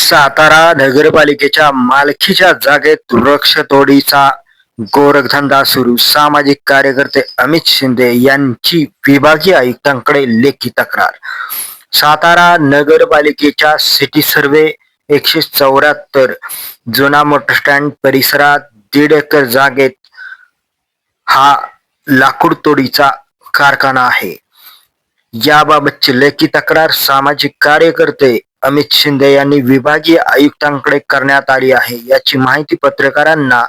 सातारा नगरपालिकेच्या मालकीच्या जागेत वृक्षतोडीचा गोरखधंदा सुरू. सामाजिक कार्यकर्ते अमित शिंदे यांची विभागीय आयुक्तांकडे लेखी तक्रार. सातारा नगरपालिकेच्या सिटी सर्वे 174 जुना मोटर स्टँड परिसरात 1.5 एकर जागेत हा लाकूड तोडीचा कारखाना आहे. याबाबतची लेखी तक्रार सामाजिक कार्यकर्ते अमित शिंदे यांनी विभागीय आयुक्तांकडे करण्यात आली आहे. याची माहिती पत्रकारांना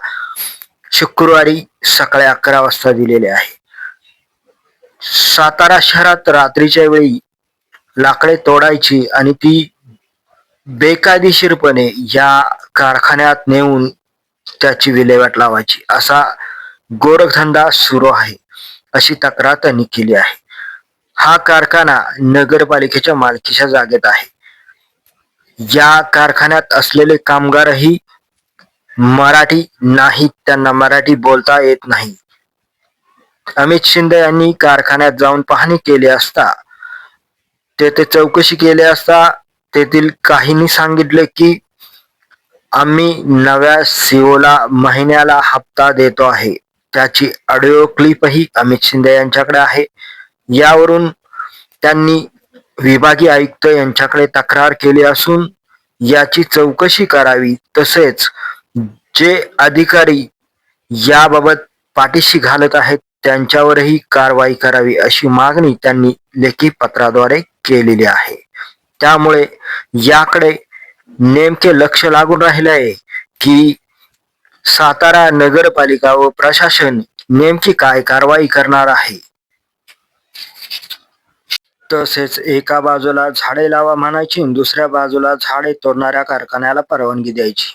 शुक्रवारी सकाळी 11 वाजता दिलेली आहे. सातारा शहरात रात्रीच्या वेळी लाकडे तोडायची आणि ती बेकायदेशीरपणे या कारखान्यात नेऊन त्याची विल्हेवाट लावायची असा गोरखधंदा सुरू आहे, अशी तक्रार त्यांनी केली आहे. हा कारखाना नगरपालिकेच्या मालकीच्या जागेत आहे. या कारखान्यात असलेले कामगारही मराठी नाहीत, त्यांना मराठी बोलता येत नाही. अमित शिंदे यांनी कारखान्यात जाऊन पाहणी केली असता, तेथे चौकशी केली असता तेथील काहींनी सांगितले की आम्ही नव्या सीओला महिन्याला हप्ता देतो आहे. त्याची ऑडिओ क्लिपही अमित शिंदे यांच्याकडे आहे. यावरून त्यांनी विभागीय आयुक्त यांच्याकडे तक्रार केली असून याची चौकशी करावी, तसेच जे अधिकारी याबाबत पाठीशी घालत आहेत त्यांच्यावरही कारवाई करावी, अशी मागणी त्यांनी लेखी पत्राद्वारे केलेली आहे. त्यामुळे याकडे नेमके लक्ष लागून राहिले आहे की सातारा नगरपालिका व प्रशासन नेमकी काय कारवाई करणार आहे. तसेच एका बाजूला झाडे लावा म्हणायची, दुसऱ्या बाजूला झाडे तोडणाऱ्या कारखान्याला परवानगी द्यायची.